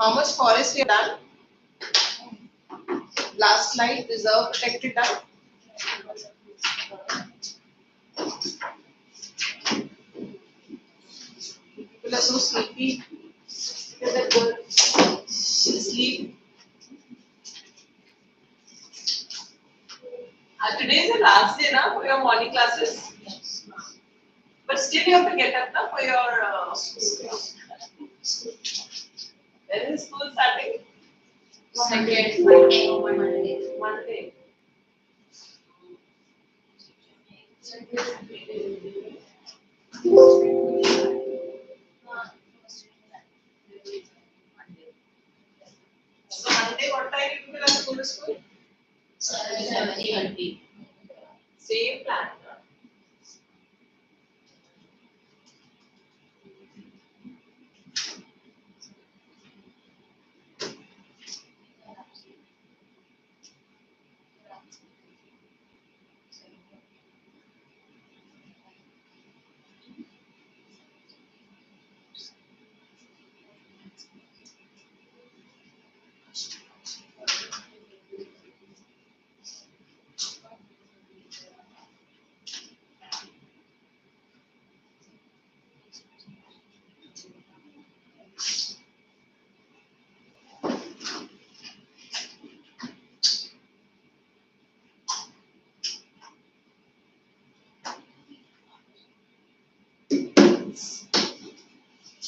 How much forest we have done? Last slide, reserve protected done. People are so sleepy. Because they're good. Sleep. Today is the last day now for your morning classes. Yes. But still you have to get up now for your when is school starting? Second Monday. Monday. So Monday, what time you will have to go to school? 7:30. Same plan.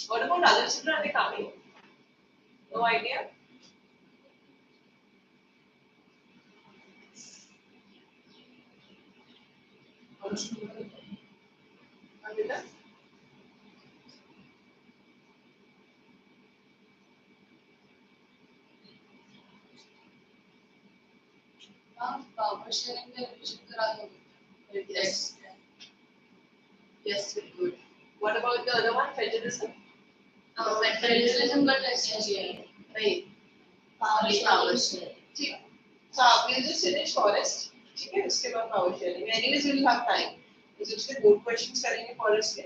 What about other children? Are they coming? No idea. Amita? Power sharing में revision करा दोगे? Yes. Yes, very good. What about the other one, federalism? Federalism but SGI. Right. Power sharing. ठीक. So we'll just finish forest. ठीक है, उसके बाद power sharing. Anyways, we'll have time. because उसके board questions करेंगे forest के.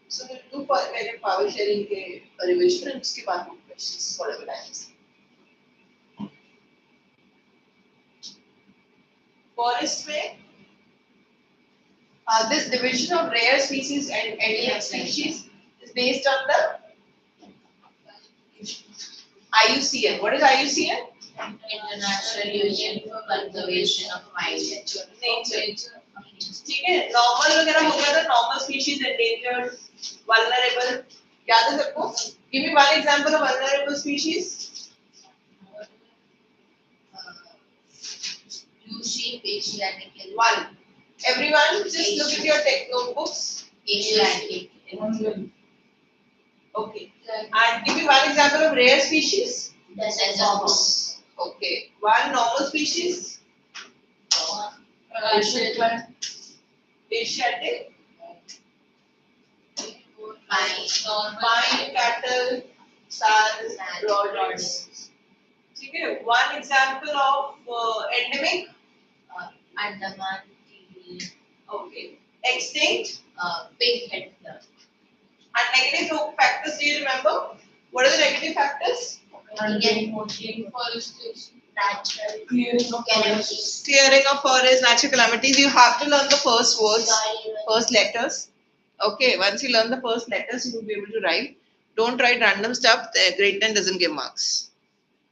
So we'll do पहले power sharing के revision and उसके बाद board questions whatever time is. Forest में this division of rare species and endemic species is based on the IUCN. What is IUCN? International Union for Conservation of Nature. ठीक है, normal वगैरह हो गया था, normal species, endangered, vulnerable. याद है सबको? Give me one example of vulnerable species. Blue sheep, Asiatic. One. Everyone, just look at your notebooks. Asiatic. Okay. And give me one example of rare species. Desert fox. Okay. One normal species. Asiatic. Pine, cattle, sand, rodents. Okay. One example of endemic. Andaman TV. Okay. Extinct. Pighead. And negative factors. Do you remember? What are the negative factors? Deforestation, natural calamities. Clearing of forest, natural calamities. You have to learn the first words, first letters. Okay, once you learn the first letters, you will be able to write. Don't write random stuff. The grade 10 doesn't give marks.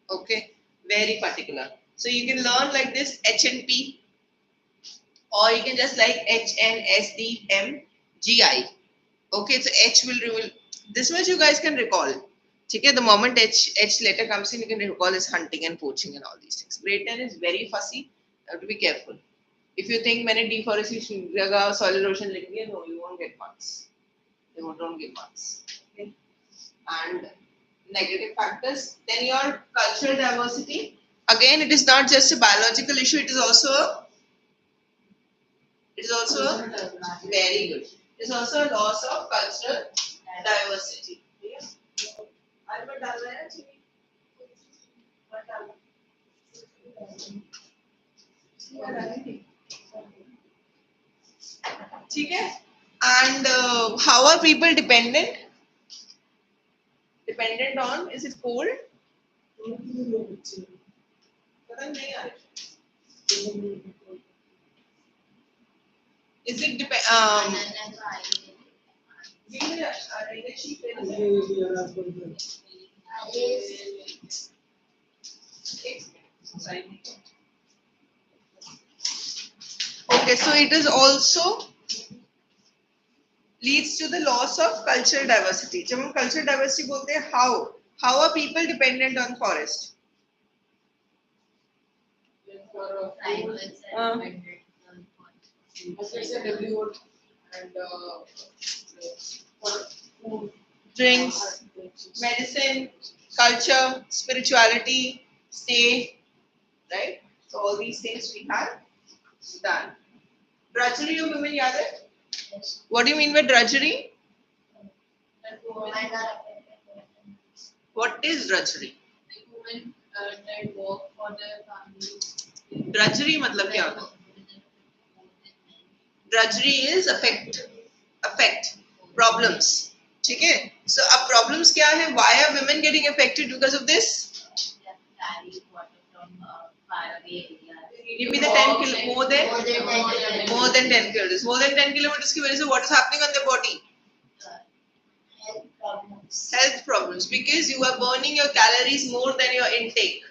Okay, very particular. So you can learn like this H and P, or you can just like H N S D M G I. Okay, so H will this much you guys can recall. Okay, the moment H letter comes in, you can recall is hunting and poaching and all these things. Grade 10 is very fussy. You have to be careful. If you think many deforestation, soil erosion, no, you won't get marks. They don't give marks. Okay, and negative factors. Then your cultural diversity. Again, it is not just a biological issue. It is also very good. It is also a loss of cultural diversity. And how are people dependent? Dependent on, is it cold? पता नहीं आ रहा. Is it depend? Give me a sheet. Okay, so it is also leads to the loss of cultural diversity. जब हम cultural diversity बोलते हैं, how are people dependent on forest? Drinks, medicine, culture, spirituality, stay, right? So all these things we have done. Drudgery of women, yaad hai? What do you mean by drudgery? What is drudgery? Drudgery मतलब क्या होता है? Drudgery is affect problems. ठीक है? So अब problems क्या है? Why are women getting affected because of this? Give me the 10 kilo more than 10 kilometers. More than 10 kilometers की वजह से what is happening on their body? Health problems because you are burning your calories more than your intake.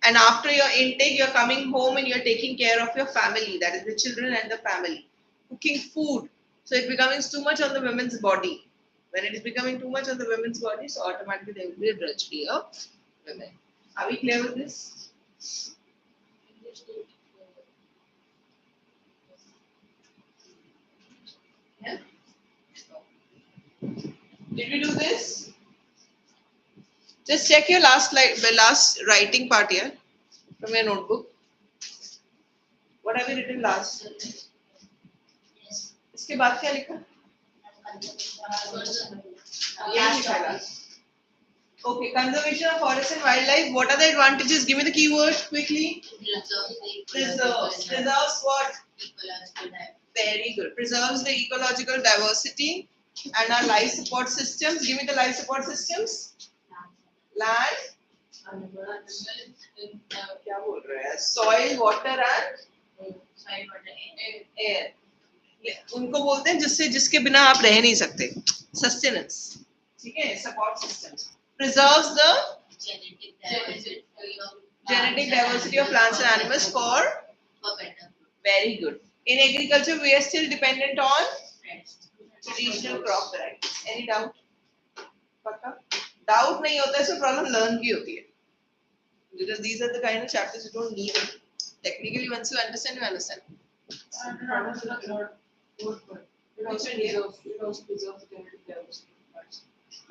And after your intake, you're coming home and you're taking care of your family, that is the children and the family. Cooking food. So it becomes too much on the women's body. When it is becoming too much on the women's body, so automatically there will be a drudgery of women. Are we clear with this? Yeah? Did we do this? Just check your last writing part here from your notebook. What have you written last? इसके बाद क्या लिखा? यही लिखा last. Okay, conservation of forest and wildlife. What are the advantages? Give me the keyword quickly. Preserves. Preserves what? Very good. Preserves the ecological diversity and our life support systems. Give me the life support systems. Land. क्या बोल रहे हैं? Soil, water and air. उनको बोलते हैं जिसके बिना आप रह नहीं सकते. Sustenance. ठीक है? Support systems. Preserves the genetic diversity of plants and animals for very good. In agriculture, we are still dependent on traditional crop varieties. Any doubt? पक्का? Doubt नहीं होता है, so problem learn की होती है. Because these are the kind of chapters you don't need it. Technically, once you understand, you understand.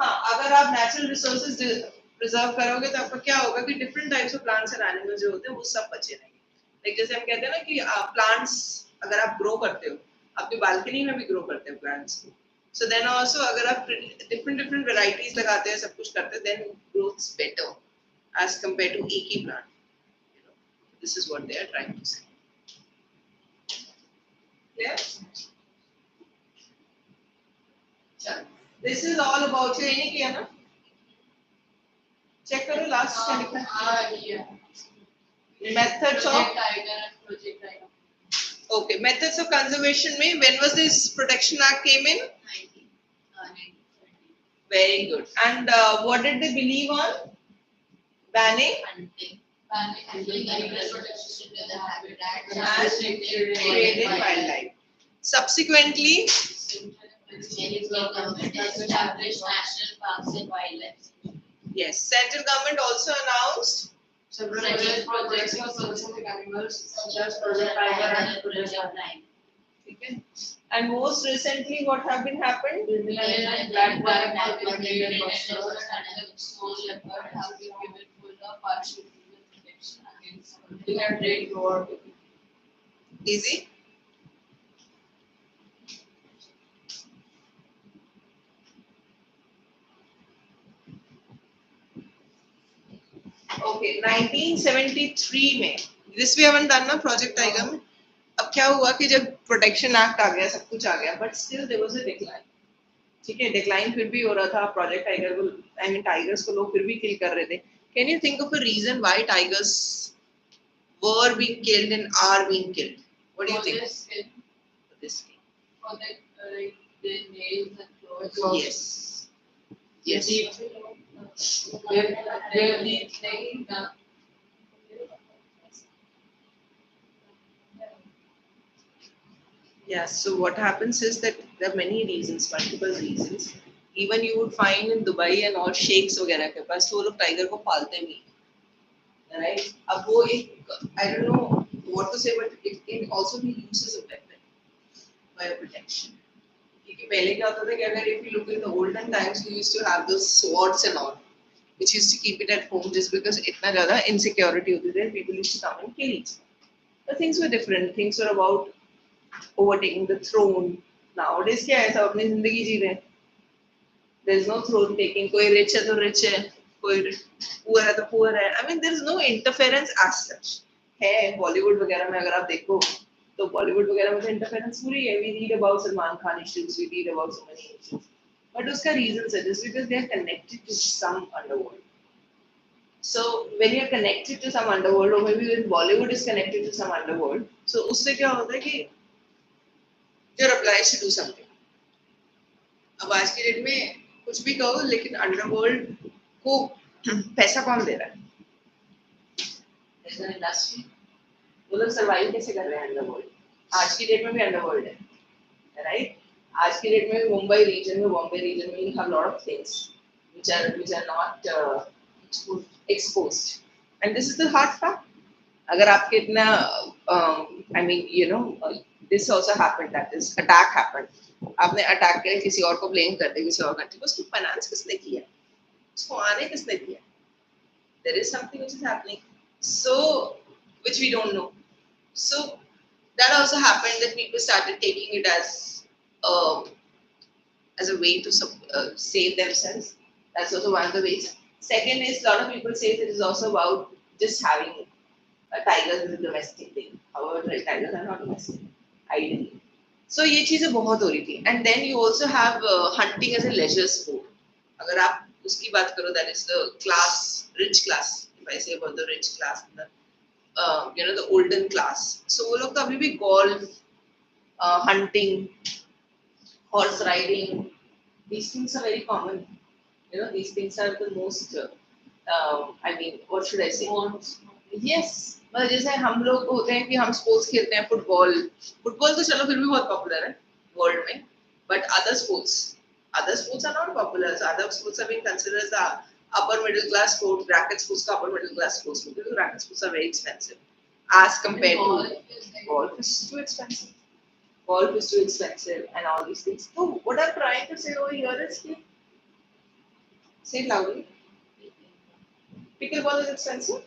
हाँ, अगर आप natural resources preserve करोगे तो आपका क्या होगा कि different types of plants and animals जो होते हैं वो सब बचे रहेंगे. Like जैसे हम कहते हैं ना कि plants अगर आप grow करते हो, आपकी balcony में भी grow करते हैं plants को. So then also अगर आप different varieties लगाते हैं, सब कुछ करते हैं, then growth's better as compared to एक ही plant. You know, this is what they are trying to say. Clear? चल. This is all about you. नहीं किया ना? Check करो last क्या लिखा है? Methods of okay. Methods of conservation में when was this Protection Act came in? 1970. Very good. And what did they believe on? Banning and trade in wildlife. Subsequently, Government established national parks and wildlife. yes, central government also announced Several projects for conserving animals, such as Project Tiger and Project Lion. okay. And most recently, what have been happened? Black Panther, Indian Buster, and Snow Leopard have been given full or partial legal protection against hunting and trade war. Easy. Okay, 1973 में this we haven't done ना Project Tiger में. अब क्या हुआ कि जब Protection Act आ गया, सब कुछ आ गया, but still there was a decline. ठीक है, decline फिर भी हो रहा था. Project Tiger को, I mean tigers को लोग फिर भी kill कर रहे थे. Can you think of a reason why tigers were being killed and are being killed? What do you For think? their skin, For this thing? for their, like, their nails and claws. Yes. Yes. Their deep thing, Yeah, so what happens is that there are many reasons, multiple reasons. Even you would find in Dubai and all sheikhs वगैरह के पास तो वो लोग tiger को पालते भी हैं, right? अब वो एक I don't know what to say, but it can also be used as a weapon for protection. क्योंकि पहले क्या होता था कि अगर if you look in the olden times, we used to have those swords and all, which used to keep it at home just because इतना ज़्यादा insecurity होती थी, people used to come and kill each other. But things were different. Things were about overtaking the throne. Nowadays क्या है सब अपनी जिंदगी जी रहे हैं. There is no throne taking. कोई rich है तो rich है, कोई poor है तो poor है. I mean there is no interference as such. है Bollywood वगैरह में अगर आप देखो तो Bollywood वगैरह में तो interference पूरी है. We read about Salman Khan issues, we read about so many issues. But उसका reason है just because they are connected to some underworld. So when you are connected to some underworld, or maybe when Bollywood is connected to some underworld, so उससे क्या होता है कि you're obliged to do something. अब आज की date में कुछ भी कहो लेकिन अंडरवर्ल्ड को पैसा कौन दे रहा है? There's an industry. वो लोग सर्वाइव कैसे कर रहे हैं अंडरवर्ल्ड? आज की डेट में भी अंडरवर्ल्ड है, राइट? आज की डेट में भी मुंबई रीजन में, बॉम्बे रीजन में, you have lot of things which are not exposed. And this is the hard fact. अगर आपके इतना I mean you know this also happened, that is attack happened. आपने अटैक किया, किसी और को ब्लेम कर दिया, किसी और कंट्री को, उसको फाइनेंस किसने किया, उसको आने किसने दिया? There is something which is happening, so which we don't know. So that also happened that people started taking it as a way to save themselves. That's also one of the ways. Second is a lot of people say that it is also about just having tigers as a domestic thing. However, tigers are not domestic, ideally. So ये चीजें बहुत हो रही थी. And then you also have hunting as a leisure sport. अगर आप उसकी बात करो, that is the class, rich class. If I say about the rich class, the you know the olden class. So वो लोग तो अभी भी golf, hunting, horse riding, these things are very common. You know, these things are the most. I mean, what should I say? Yes. मतलब जैसे हम लोग होते हैं कि हम स्पोर्ट्स खेलते हैं, फुटबॉल तो चलो फिर भी बहुत पॉपुलर है वर्ल्ड में, but other sports are not popular. Other sports are being considered as the upper middle class sport. Racket sports का upper middle class sports because racket sports are very expensive as compared to golf is too expensive. Golf is too expensive and all these things. So what I'm trying to say over here is कि say it loudly. Pickleball is expensive.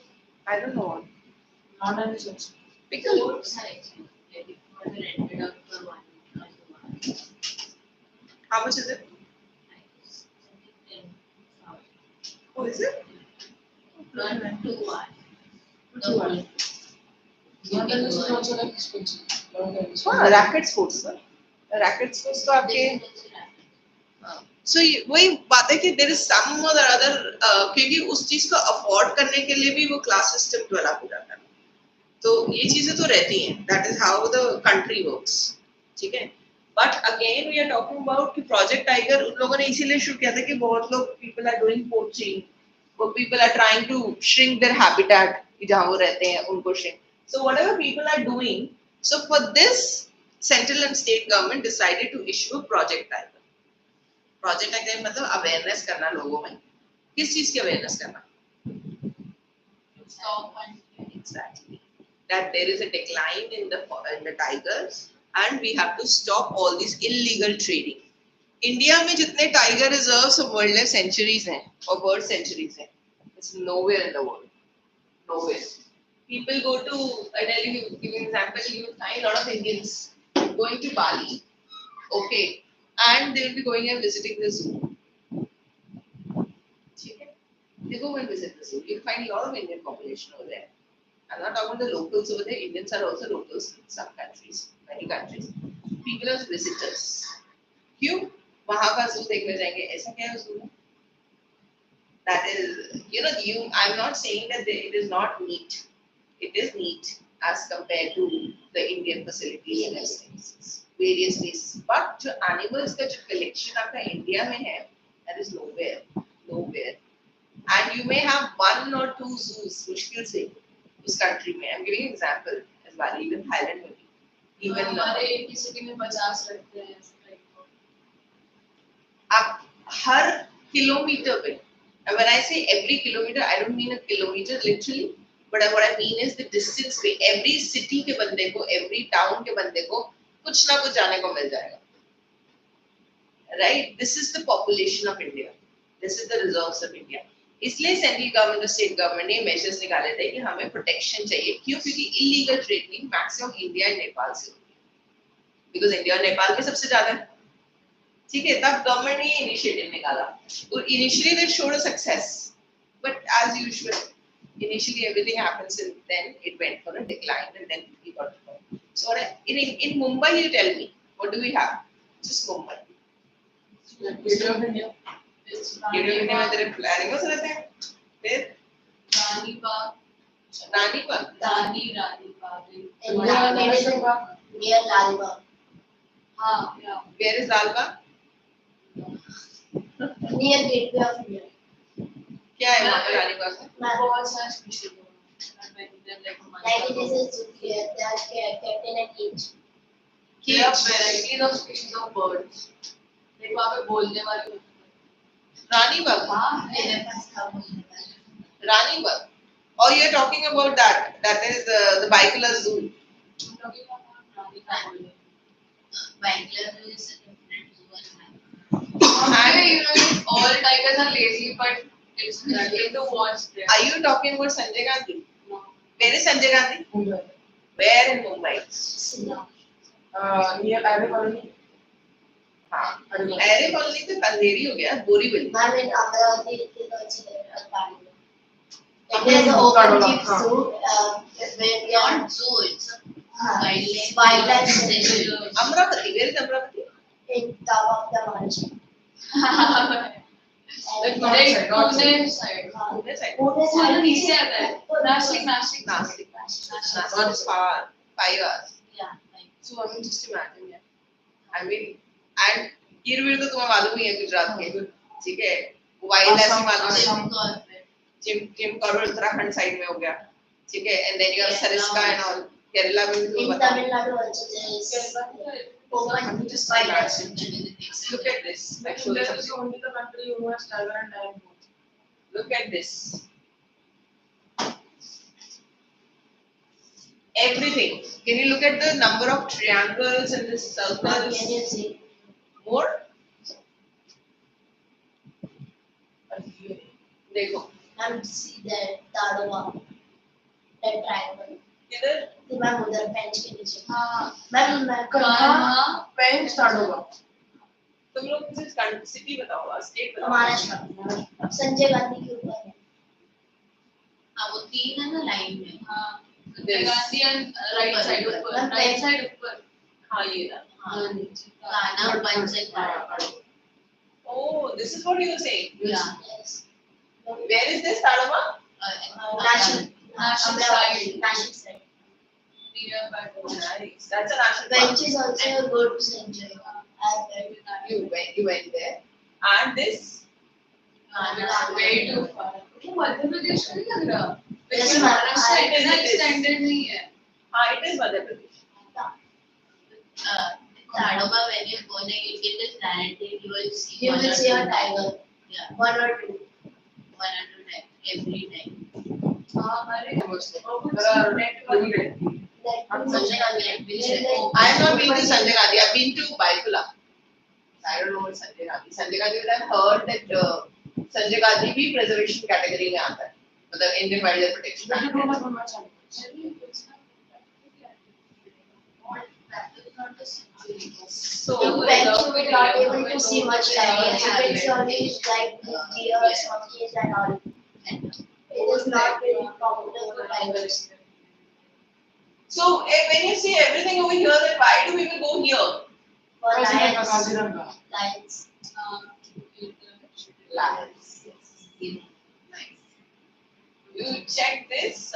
I don't know. not an expensive. Pickle. Sports are expensive. Like if you want to rent it out for 1 month, How much is it? something 10,000. Oh, is it? Not 2 hours. Two hours. Not an is also like expensive. Not an expensive. हाँ, racket sports sir. Racket sports तो आपके सो वही बात है कि there is some और other क्योंकि उस चीज को अफोर्ड करने के लिए भी वो क्लास सिस्टम डेवलप हो जाता है. तो ये चीजें तो रहती हैं. That is how the country works. ठीक है. But again we are talking about कि प्रोजेक्ट टाइगर उन लोगों ने इसीलिए शुरू किया था कि बहुत लोग पीपल आर डूइंग पोचिंग, वो people are trying to shrink their habitat जहाँ वो रहते हैं उनको shrink. So whatever people are doing, so for this, central and state government decided to issue a project tiger. Project tiger मतलब awareness करना लोगों में. किस चीज की awareness करना? Stop and Exactly. That there is a decline in the tigers and we have to stop all this illegal trading. India में जितने टाइगर रिजर्व्स वर्ल्ड में सेंचुरीज हैं और बर्ड सेंचुरीज हैं, it's nowhere in the world. Nowhere. People go to, I tell you, give an example, you will find a lot of Indians going to Bali, okay, and they will be going and visiting the zoo. Okay? They go and visit the zoo. You'll find a lot of Indian population over there. I'm not talking about the locals over there. Indians are also locals in some countries, many countries. People are visitors. क्यों? वहाँ का zoo देखने जाएंगे. ऐसा क्या है zoo में? That is, I'm not saying that it is not neat. It is neat as compared to the Indian facilities and everything. Various places. But जो animals का जो collection आपका India में है, that is nowhere, nowhere. And you may have one or two zoos, मुश्किल से उस country में. I'm giving an example as well. Even Thailand में भी. Even हमारे एक ही सिटी में 50 रखते हैं आप हर किलोमीटर पे, and when I say every kilometer, I don't mean a kilometer literally, but what I mean is the distance पे every city के बंदे को, every town के बंदे को कुछ ना कुछ जाने को मिल जाएगा. Right? This is the population of India. This is the reserves of India. इसलिए सेंट्रल गवर्नमेंट और स्टेट गवर्नमेंट ने मेजर्स निकाले थे कि हमें प्रोटेक्शन चाहिए. क्यों? क्योंकि illegal trading maximum India and Nepal से होती है. बिकॉज इंडिया और नेपाल में सबसे ज्यादा है. ठीक है, तब गवर्नमेंट ने इनिशिएटिव निकाला और initially they showed a success, but as usual initially everything happens and then it went for a decline and then we got to go. So in Mumbai, you tell me, what do we have? Just Mumbai. Gateway of India. Gateway of India में तेरे planning से रहते हैं. फिर रानी बाग. रानी बाग. रानी बाग. Near Lal Bagh. हाँ, yeah. Where is Lal Bagh? Near Gateway of India. क्या है वहाँ पे रानी बाग में? बहुत सारे species हैं. Like this is they are kept in a cage. There are varieties of species of birds. like वहाँ पे बोलने वाले होते हैं. रानी बाग. हाँ, मेरे पास था बोलने वाला. Rani Bagh. Oh, you're talking about that. That is the bicolor zoo. Bangalore is a different zoo. And you know, all tigers are lazy, but it's nothing to watch them. Are you talking about Sanjay Gandhi? No. Where is Sanjay Gandhi? Mumbai. Where in Mumbai? Near Ivy Colony. हाँ. अरे colony तो अंधेरी हो गया. Borivali. I'm in Amravati. It is also there at Bangalore. It is an open jeep zoo. Where Not zoo, it's a wildlife sanctuary Amravati. Where is Amravati? in top of the mountain. Like North Pune side. side. Pune side. Pune Pune side नीचे आता है. Nashik. Nashik. Not far. 5 hours. Yeah. So I mean, just imagine. Yeah. I mean, and गिरवीर तो तुम्हें मालूम ही है गुजरात के. ठीक है. वाइल्ड ऐसी मालूम है. Simple. Jim Corbett Uttarakhand side में हो गया. ठीक है. And then you have Sariska and all. Kerala में भी In तुम्हें पता है. Tamil Nadu also there is open Just wildlife imagine. Look at this. Like, show you India is something. only the country who has tiger and lion both. Look at this. Everything. Can you look at the number of triangles in this circle? Can you see? More? देखो. I'm see that Tadova. That triangle. इधर तो ma'am उधर bench के नीचे. हाँ. Ma'am कहाँ? Pen start होगा. तुम लोग मुझे सिटी बताओ, स्टेट बताओ. महाराष्ट्र. संजय गांधी के ऊपर है. हाँ वो तीन है ना लाइन में. हाँ. गांधी and right side ऊपर. Right side ऊपर. हाँ ये ना. हाँ गाना और पंचक गाना. Oh, this is what you were saying. Yeah. Yes. Where is this Tadoma? Nashik. Nashik side. Nashik side. Nearby. Nice. That's a national park. Bench is also a good sanctuary. You went there. And this? Way too far. वो मध्य प्रदेश का नहीं लग रहा. Yes, लेकिन Maharashtra it is, इतना it is. extended नहीं है. हाँ, it is Madhya Pradesh. Tadoma, when you go there, you get the planetary, you will see You one will or see a two. tiger. Yeah, One or two. 1 or 2 times every time. हाँ हमारे There are limited. That Sanjay Gandhi, which is I have not been to Sanjay Gandhi. I've been to Baikula. I don't know what Sanjay Gandhi. Sanjay Gandhi, but I've heard that Sanjay Gandhi भी preservation category में आता है. मतलब Indian Wildlife Protection That Act. is not as much. So You will not able to see much tigers. You can surely like deers, monkeys and all. It is not very popular for tigers. So when you see everything over here, then why do we even go here? For Kaziranga, lions, Kaziranga. lions. Lions. You check this.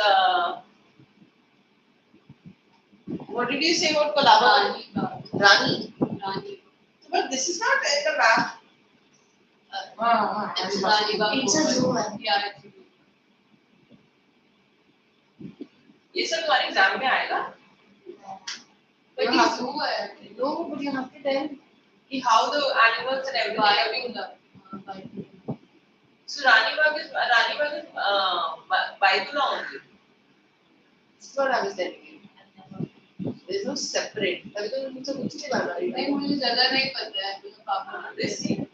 What did you say about Kolaba? Rani. But this is not in the map. It's Rani It's a zoo one. Yeah, it's a zoo. ये सब तुम्हारे exam में आएगा. But you you have zoo hai. no, but you have to tell कि how the animals and everything Why are being. do that? So Rani Bagh is Baitula only. That's what I was telling you. There is no separate. तभी तो मुझसे कुछ नहीं लगा रही. नहीं मुझे जगह नहीं पता है मुझे पापा This scene.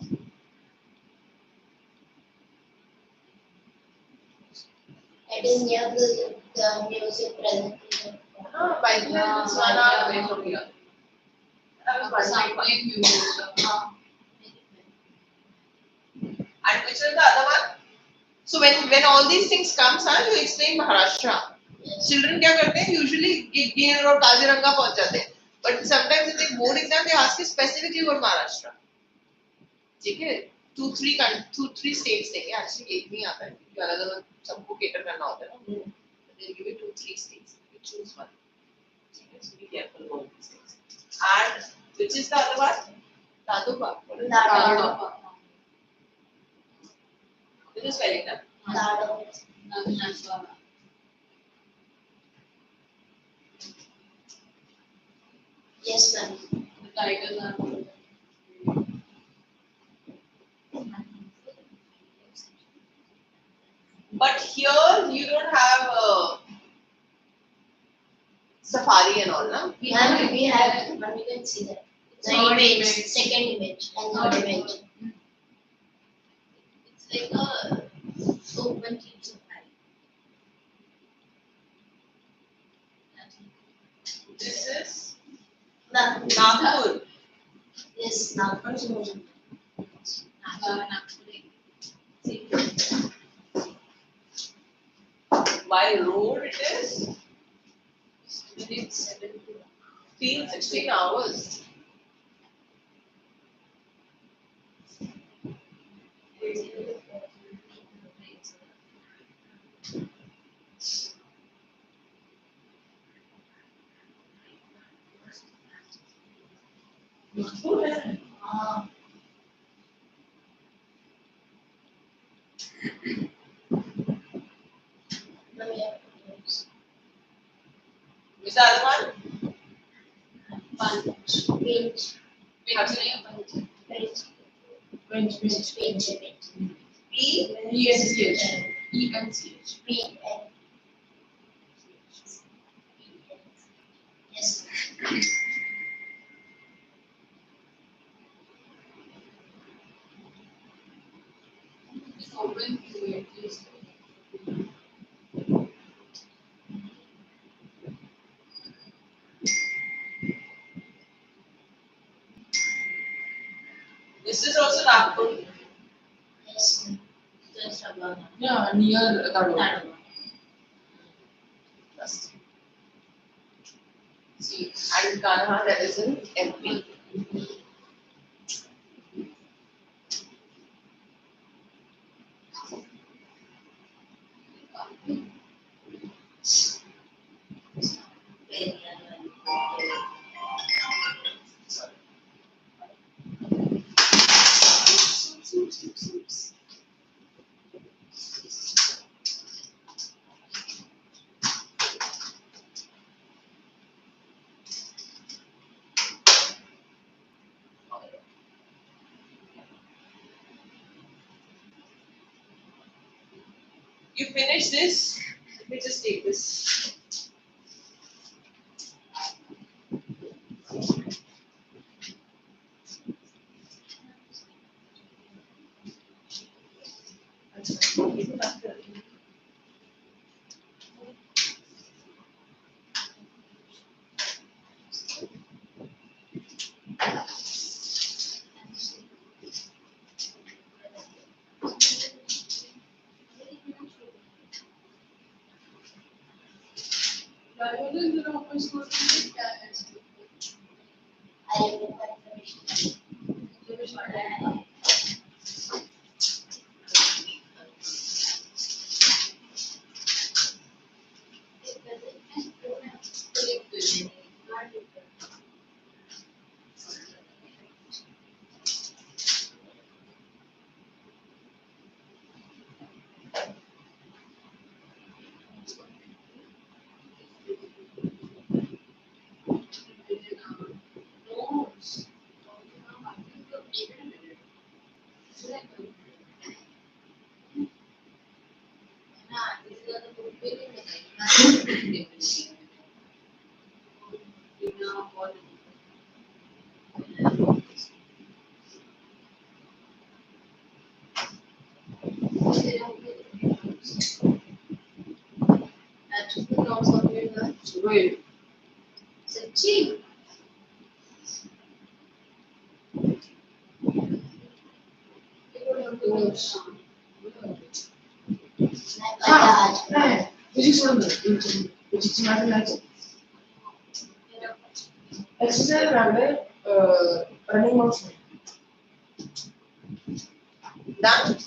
It is near the music presentation. हाँ, Baitula is 1 hour away from here. I was wondering. सामने music And which is the other one? So when all these things comes, you explain Maharashtra. Children क्या करते हैं? Usually Gir और Kaziranga पहुंच जाते हैं. But sometimes in the board exam they ask you specifically about Maharashtra. ठीक है? 2-3 states देंगे. Actually एक नहीं आता है. क्योंकि अलग-अलग सबको cater करना होता है ना. They give you 2-3 states. You choose one. ठीक है? So be careful about these things. And which is the other one? Tadoba. What is Tadoba. This is spelling that. Yes, ma'am. The tigers are But here you don't have safari and all, na? We have, but we can see that. The Third image, image. second image, and third image. It's like a open keep safari. This is Nagpur. Nagpur. Yes, Nagpur. By road it is within 16 hours. Nagpur है. Which the other one? Pinch. How to name? Pinch. Pinch. P. ENCH. P. Yes. It's open to it. This is also Nagpur. Yes. Just above. Yeah, near Tadoba. Just see, and Kanha, that is in MP. You finish this. Let me just take this. Wait. Sachchi. हाँ, physics में physics mathematics. Exercise running motion. Done?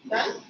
Done?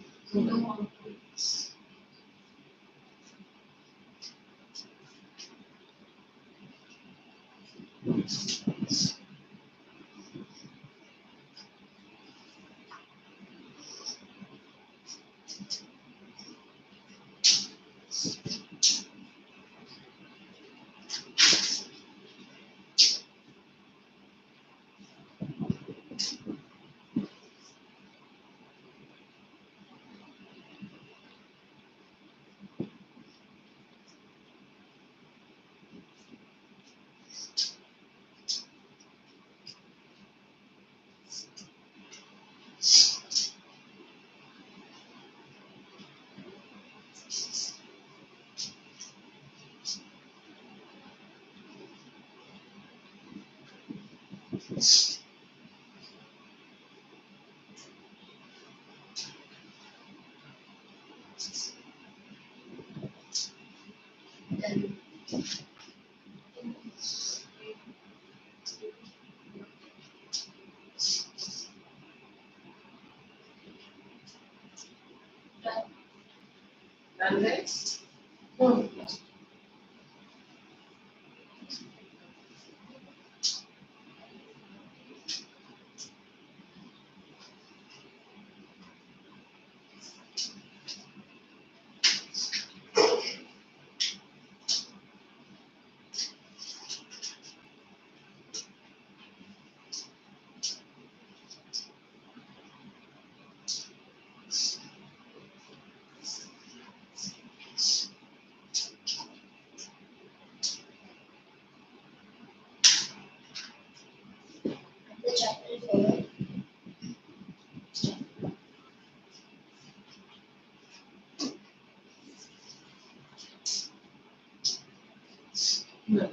No.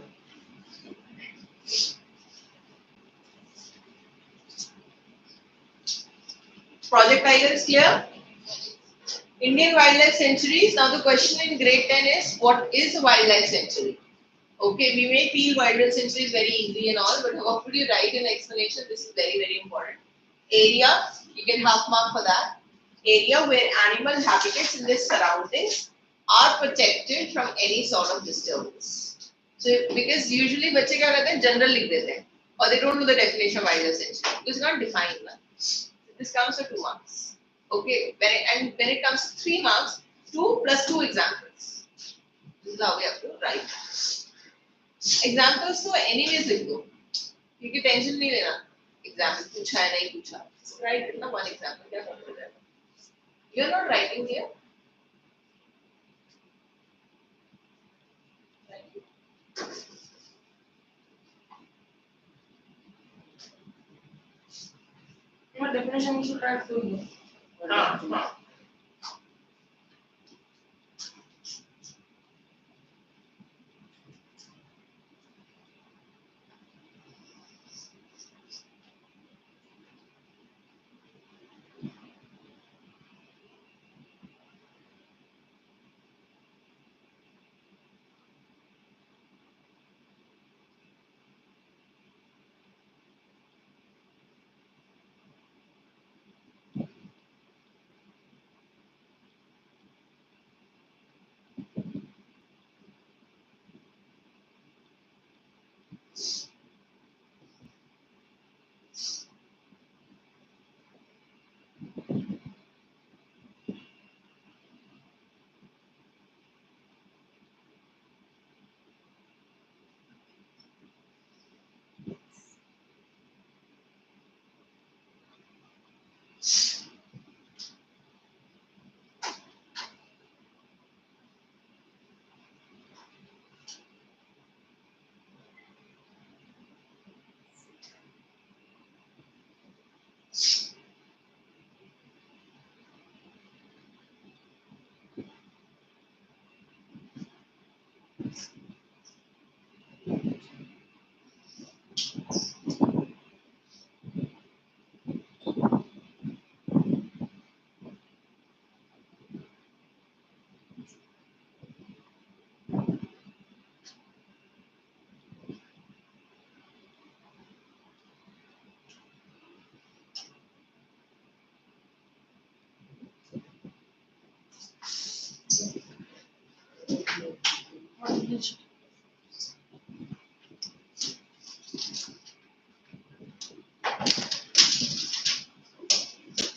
Project tiger is clear? Indian wildlife sanctuaries. Now the question in grade 10 is, what is a wildlife sanctuary? Okay, we may feel wildlife sanctuary is very easy and all, but how could you write an explanation? This is very, very important. Area, you get half mark for that. Area where animal habitats in their surroundings are protected from any sort of disturbance. So, because usually बच्चे क्या करते हैं general लिख देते हैं, or they don't do the definition of wildlife sanctuary. It's not defined. Na? This comes to 2 marks. Okay, when it comes to 3 marks, 2 plus 2 examples. This is how we have to write. Examples तो anyways लिख दो, क्योंकि tension नहीं लेना. Example पूछा है नहीं पूछा. Write ना one example, क्या फर्क पड़ जाएगा? You are not writing here. What definition you should write to you? हाँ.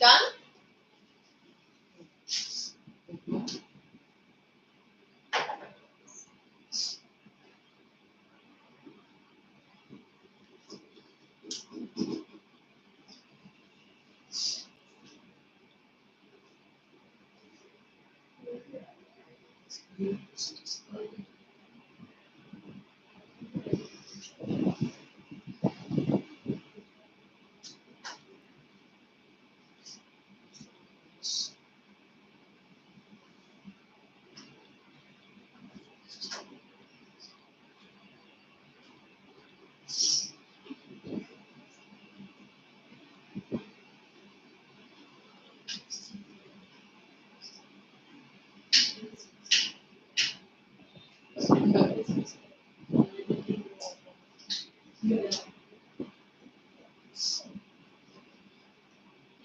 Done?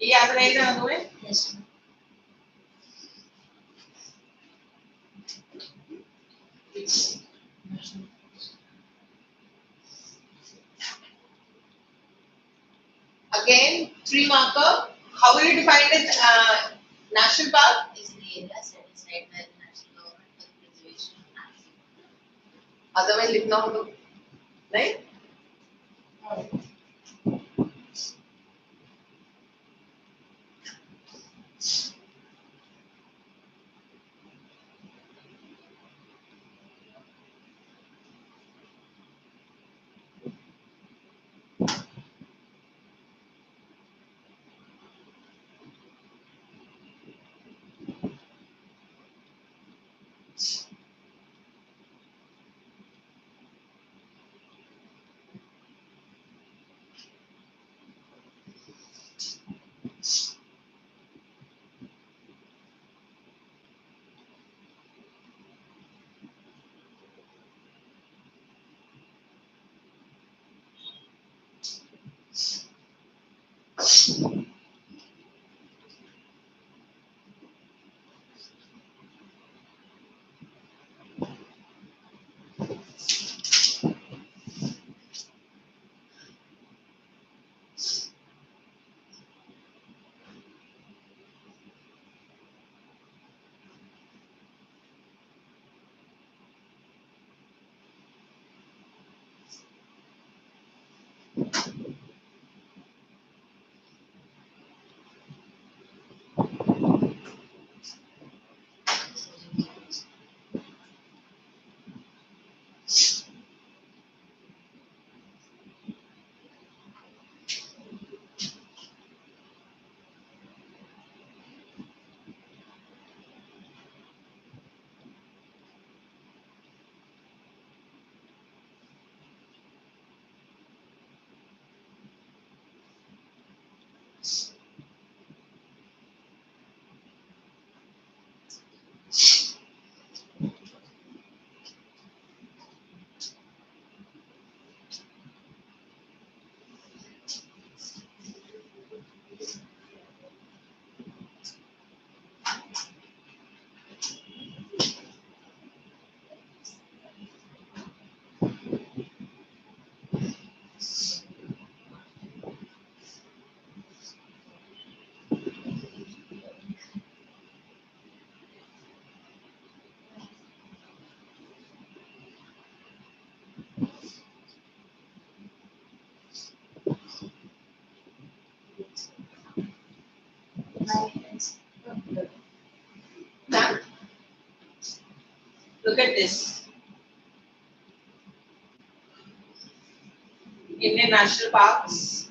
ये याद रहेगा तुम्हें? Yes. Again, 3 marker. How will you define it? National park? Is the area set aside by the national government for the preservation of natural. Otherwise लिखना हो तो नहीं? Now, look at this. Indian National Parks.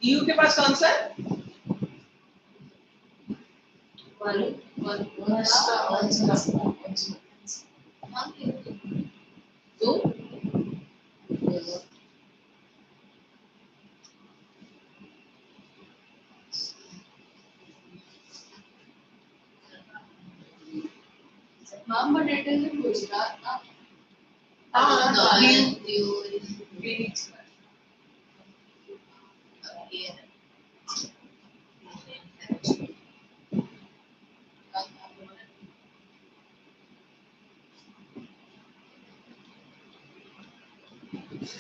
EU के पास कौन सा है? दो? Mom, but it is in Gujarat, na? हाँ, Northern view. view is Phoenix. here.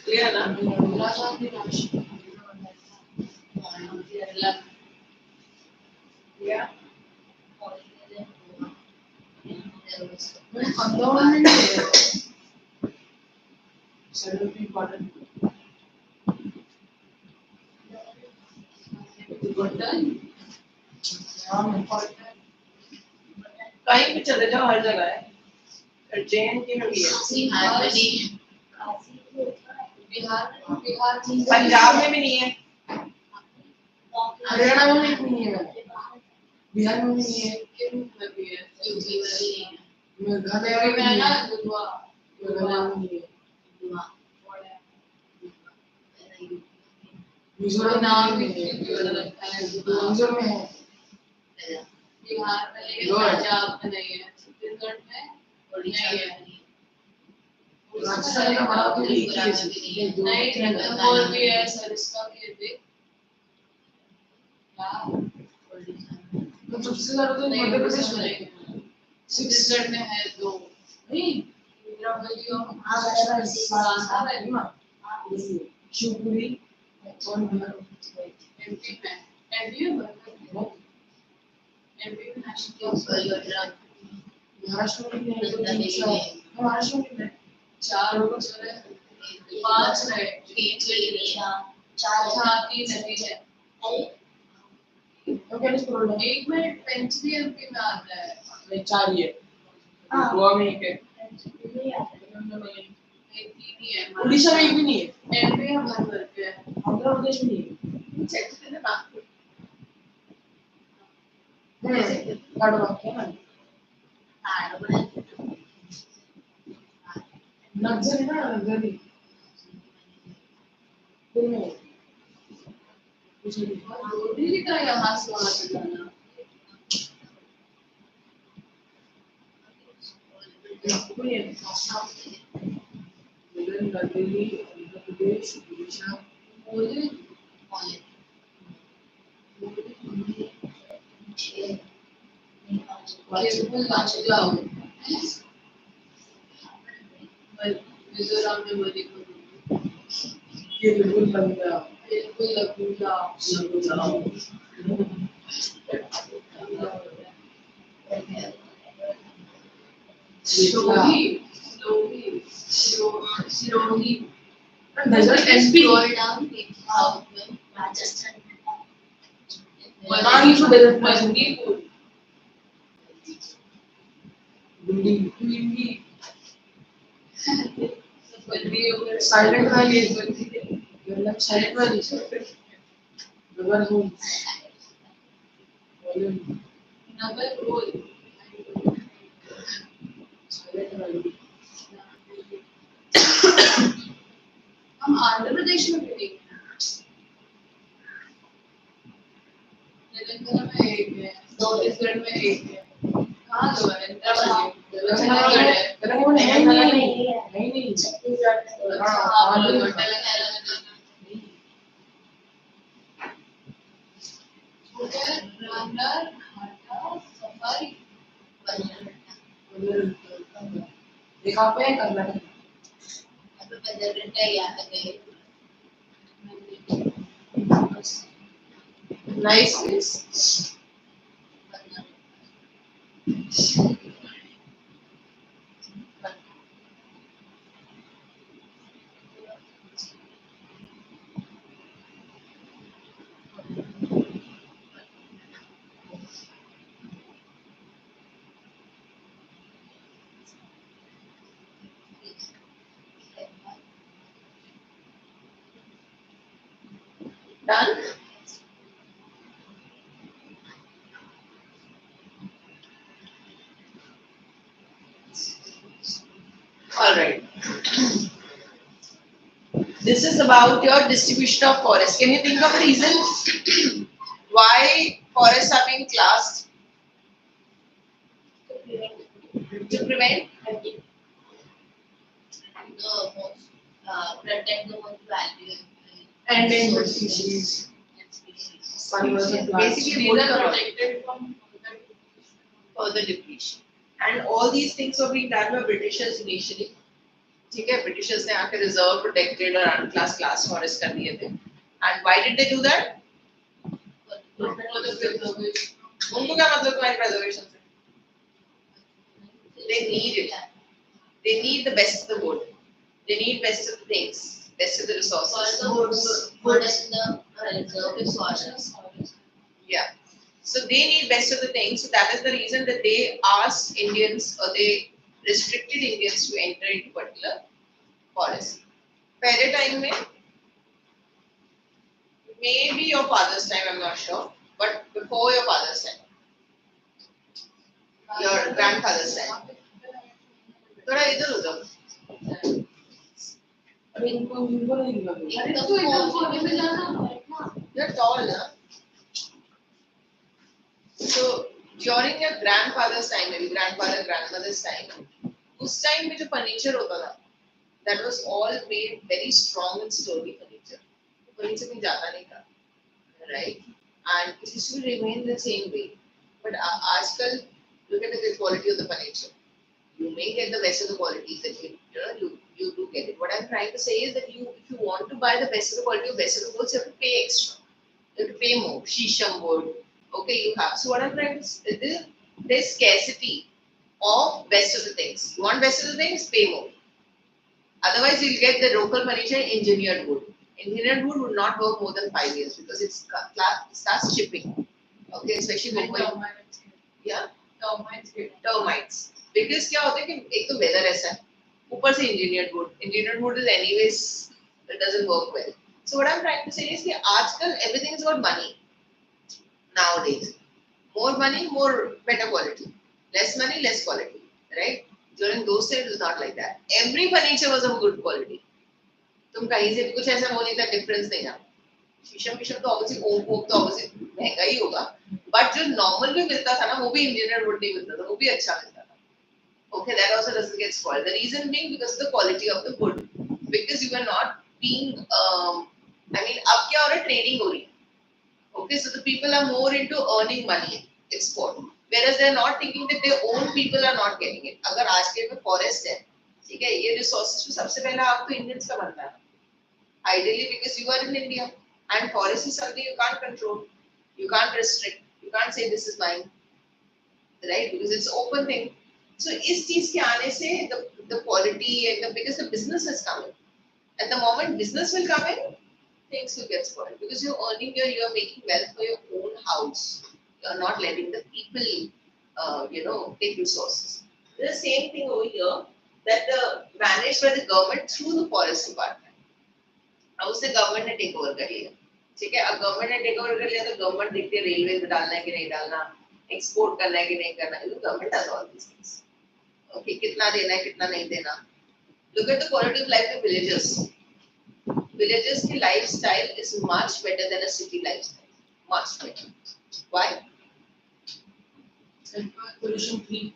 Clear ना? Gujarat is national. Kerala. Yeah. कहीं भी चले जाओ हर जगह है जैन की में भी है बिहार में नहीं है। बिहार पंजाब में भी नहीं है हरियाणा में भी नहीं है, बिहार में भी नहीं है, यूपी में भी है। यूपी में भी नहीं है। मेघालय यूपी में में भी ना नहीं है, दुआ मेघालय में नहीं है, दुआ मिजोरम नाम में भी नहीं है, मिजोरम मिजोरम में है, बिहार में लेकिन गोवा। पंजाब में नहीं है। छत्तीसगढ़ में उड़ीसा नहीं में है। भी नहीं राजस्थान का बड़ा तो एक ही है, ये दो नहीं तीन है। और भी है सरिस्का के भी क्या है। उड़ीसा में तो सबसे ज्यादा तो नहीं मध्य प्रदेश में है, नहीं है। छत्तीसगढ़ में है दो नहीं इंद्रावती और हाँ, बराबर, सांसद है ना शिवपुरी और बिहार एमपी में एमपी में एमपी में नेशनल गुजरात महाराष्ट्र में भी है, तो तीन चार महाराष्ट्र में भी है, चार हो चले पांच रहे तीन चली गई है। चार हाँ तीन नदी है अरे तो क्या प्रॉब्लम है, एक में पेंच भी एमपी में आता है नहीं चार ही है, हाँ। गोवा में एक है, नहीं आता। एक तीन ही है उड़ीसा में एक भी नहीं है, एमपी में भर भर के है आंध्र प्रदेश में नहीं है, चेक करना नागपुर काटो क्या ना नक्सली ना नक्सली नहीं कुछ नहीं दिल्ली का यहाँ से वहाँ से जाना नागपुर में है, दिल्ली आंध्र प्रदेश उड़ीसा मुझे केवल पाँच जाओ मिजोरम में मणिपुर ये बिल्कुल बंदा बिल्कुल लगूंगा Sirohi Sirohi Sirohi And desert MP. Scroll down, it's how Rajasthan. Manipur desert. Manipur. Building. Hindi. Silent Valley. You're like Silent Valley, sir. River Home. Number roll. Silent Valley. हम आंध्र प्रदेश में भी देखे तेलंगाना में एक है छत्तीसगढ़ में एक है कहाँ दो है तेलंगाना है तेलंगाना है नहीं छत्तीसगढ़ में अच्छा हाँ बोलो तो तेलंगाना में रनर घाटा सफारी देखा पे कर्नाटक अब बदलता याद गए nice place. Done? All right. This is about your distribution of forests. Can you think of a reason why forests are being classed? To prevent? the most protect the most valuable Endangered species. Conservation plants. Basically, these wood are cover. protected from Further depletion. And all these things were being done by Britishers initially. ठीक है, Britishers ने आके reserve, protected और unclass forest कर दिए थे. And why did they do that? for the preservation. उनको क्या मतलब तुम्हारी preservation से? They need it. They need the best of the wood. They need best of the things, best of the resources. wood in the reserve is forest. Yeah. So they need best of the things. So that is the reason that they asked Indians or they restricted Indians to enter into particular forest. पहले time में, maybe your father's time, I'm not sure, but before your father's time, your grandfather's time. थोड़ा इधर उधर. अरे इनको नहीं दिखा एक तो तो एकदम फोन कोने में जाना You're tall, na? So during your grandfather's time, maybe grandmother's time, उस time में जो furniture होता था, that was all made very strong and sturdy furniture. Furniture में जाता नहीं था, right? And it used to remain the same way. But आजकल, look at the quality of the furniture. You may get the best of the qualities that you do get it. What I'm trying to say is that if you want to buy the best of the quality or best of the goods, you have to pay extra. You have to pay more. Shisham wood. Okay, you have. So what I'm trying to say, there's scarcity of best of the things. You want best of the things, pay more. Otherwise, you'll get the local furniture engineered wood. Engineered wood would not work more than 5 years because it starts chipping. Okay, especially Mumbai. Yeah, termites. Because क्या होता है कि एक तो weather ऐसा है, ऊपर से engineered wood is anyways, it doesn't work well. So what I'm trying to say is कि आजकल everything is about money nowadays. More money, more better quality. Less money, less quality. Right? During those days, it was not like that. Every furniture was of good quality. तुम कहीं से भी कुछ ऐसा वो नहीं था, difference नहीं था. शीशम तो obviously ओक तो obviously महंगा ही होगा. But जो normal भी मिलता था ना, वो भी engineered wood नहीं मिलता था, वो भी अच्छा मिलता था. Okay, that also doesn't get spoiled. The reason being because of the quality of the wood. Because you were not being, I mean, अब क्या हो रहा है, trading हो रही है. Okay, so the people are more into earning money, export. Whereas they are not thinking that their own people are not getting it. अगर आज के में forest है, ठीक है, ये resources तो सबसे पहला आपको Indians का बनता है. Ideally, because you are in India, and forest is something you can't control, you can't restrict, you can't say this is mine, right? Because it's open thing. So इस चीज के आने से the quality and because the business has come in, And the moment business will come in, things will get spoiled because you're earning you're making wealth for your own house. You're not letting the people, take resources. The same thing over here that the managed by the government through the forest department. अब उससे government ने take over कर लिया ठीक है अब government ने take over कर लिया तो गवर्नमेंट देखती है रेलवे में डालना है कि नहीं डालना एक्सपोर्ट करना है कि नहीं करना है government does all this things okay कितना देना है कितना नहीं देना look at the quality of life in villages की lifestyle is much better than a city lifestyle much better why pollution free.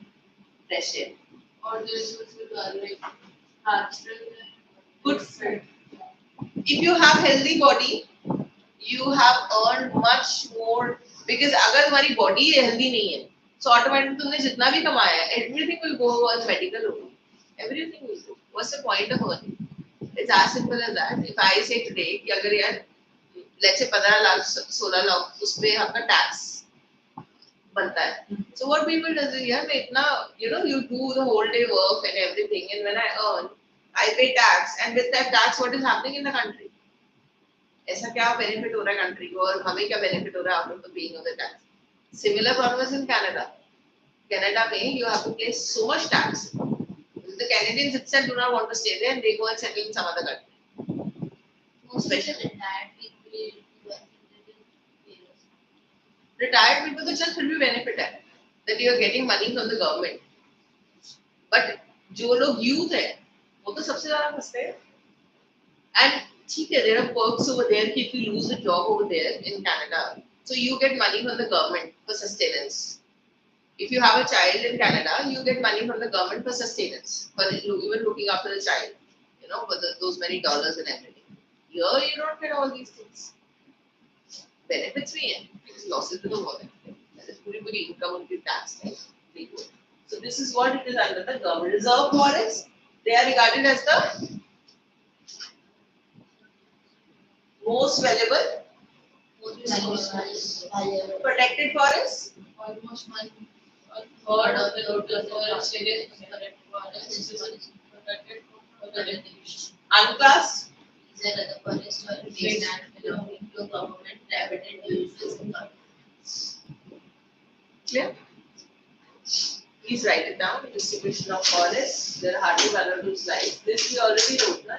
fresh air Or there's also like natural good food if you have healthy body you have earned much more because अगर तुम्हारी body healthy नहीं है so automatically तुमने जितना भी कमाया है everything will go towards medical only everything will go what's the point of earning it's as simple as that if I say today कि अगर यार let's say 15 लाख 16 लाख उस पे आपका टैक्स बनता है so what people does is यार मैं इतना you do the whole day work and everything and when I earn I pay tax and with that tax what is happening in the country ऐसा क्या benefit हो रहा है country को और हमें क्या बेनिफिट हो रहा है after paying off the tax similar problem is in Canada Canada में you have to pay so much tax the Canadians itself do not want to stay there and they go and settle in some other country Most of the retired people retired people तो चल फिर भी benefit है that you are getting money from the government but जो लोग youth है वो तो सबसे ज्यादा फंसते हैं and ठीक है there are perks over there कि if you lose a job over there in Canada so you get money from the government for sustenance if you have a child in Canada you get money from the government for sustenance for even looking after the child for those many dollars and everything here you don't get all these things benefits भी हैं because losses भी तो बहुत हैं that is पूरी income उनकी tax है so this is what it is under the government reserve forests they are regarded as the most valuable protected forests almost one third of the total forest area is protected forest is protected from the regulation. unclassed These are the forest or wasteland belonging to government, private and individual. clear please write it down distribution of forests there are hardly one or two slides this we already wrote na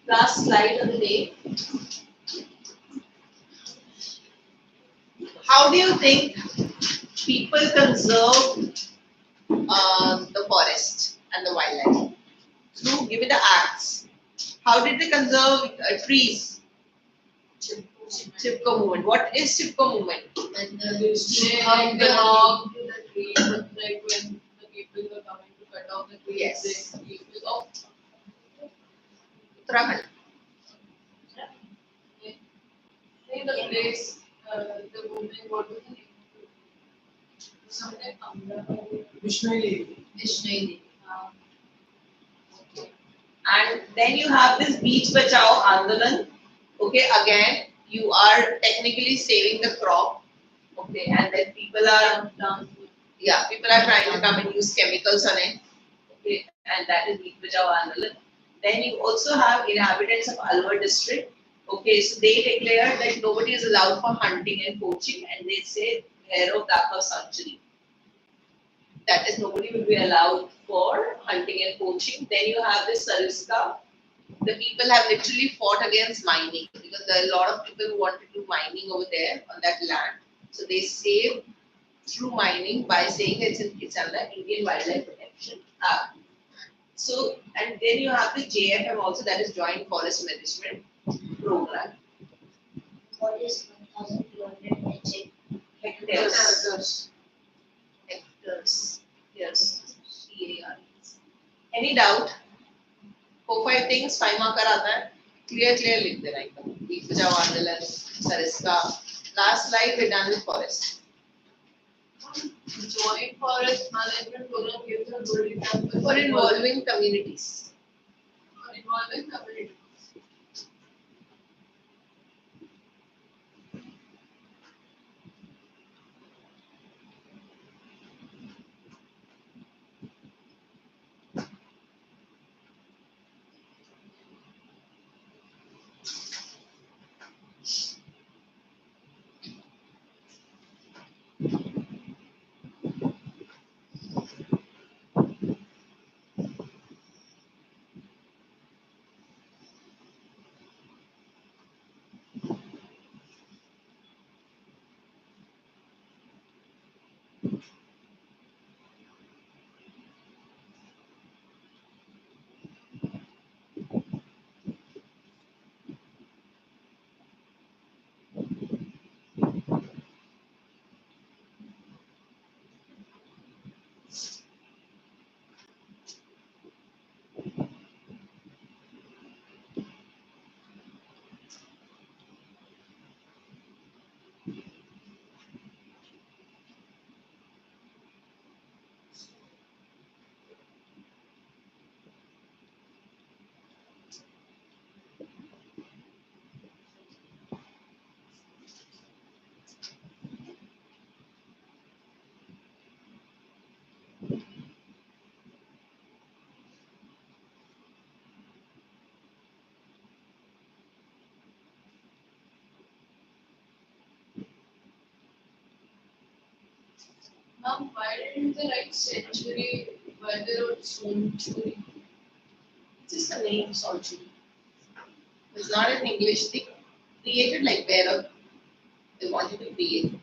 Last slide of the day. How do you think people conserve the forest and the wildlife? Through, give me the acts. How did they conserve trees? Chipko movement. What is Chipko movement? When They hug the log to the tree, but like when the people were coming to cut off the tree, Yes. they used to go. Uttarakhand. In the place, the woman, what was the name? Something Vishnu. Vishnu. And then you have this beach bachao andolan. Okay, again, you are technically saving the crop. Okay, and then people are people are trying to come and use chemicals on it. Okay, and that is beach bachao andolan. Then you also have inhabitants of Alwar district. Okay, so they declare that nobody is allowed for hunting and poaching, and they say Hero Daka sanctuary. That is, nobody will be allowed for hunting and poaching. Then you have this Sariska. The people have literally fought against mining because there are a lot of people who want to do mining over there on that land. So they save through mining by saying it's under Indian Wildlife Protection Act. So, and then you have the JFM also, that is Joint Forest Management Program. What is 1,200 Hectares. Hectares. Yes. CARs. Any doubt? 4-5 things 5 marker आता है. Clear लिख देना एकदम. Beach बचाओ आंदोलन, Sariska. Last slide we're done with forest. Joint forest management program gives a good example For involving communities. for involving community. Mom, why didn't they write century? Why they wrote century? It's just a name, Solchi. It's not an English thing. Created like wherever they wanted to create.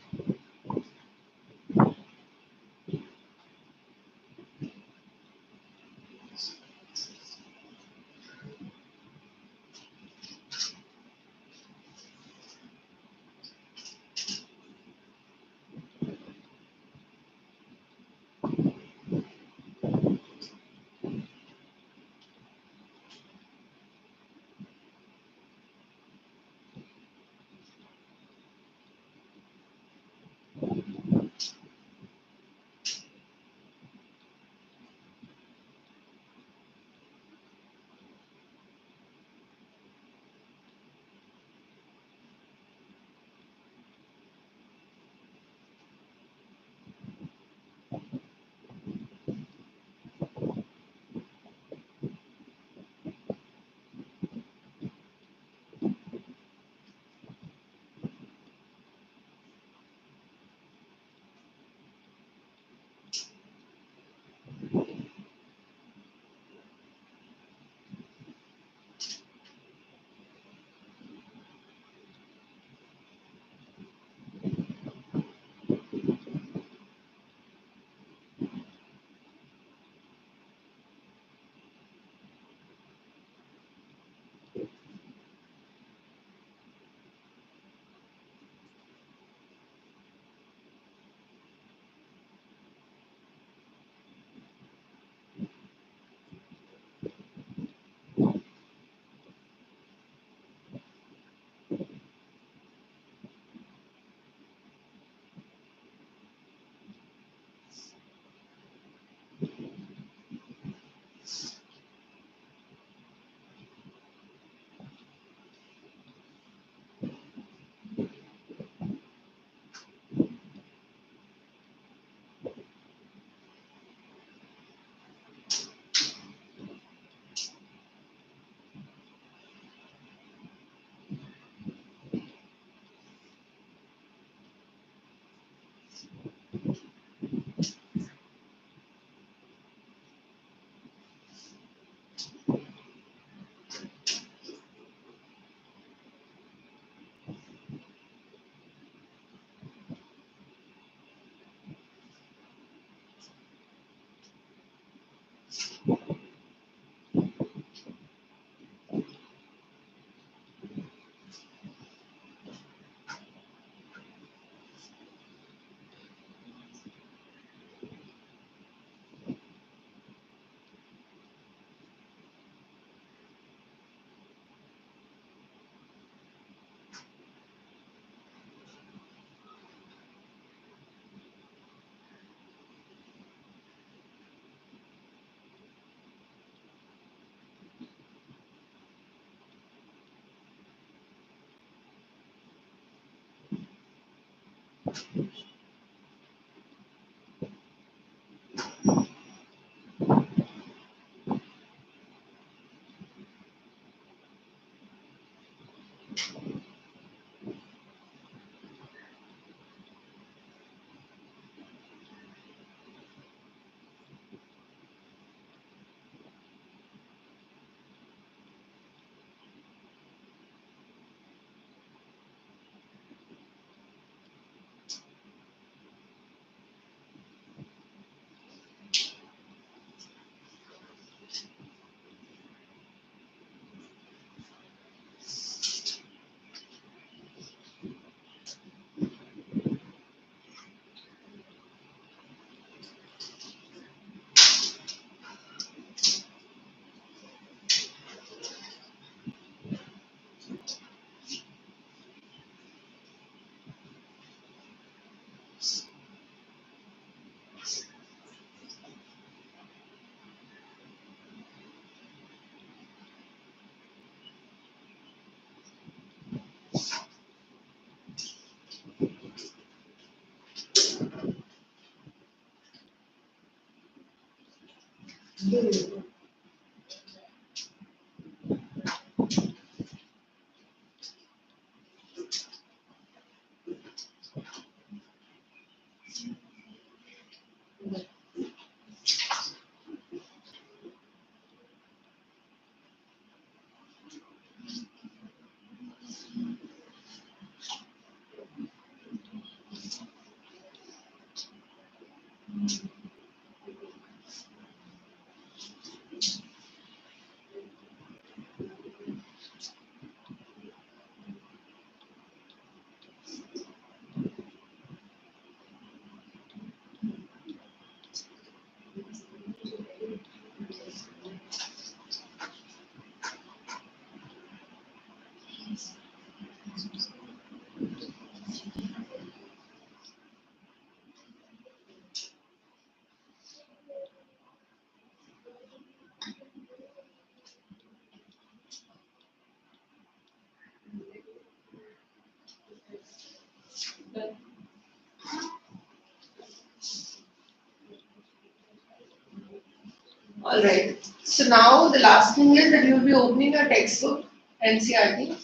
All right. So now the last thing is that you will be opening your textbook, NCRT.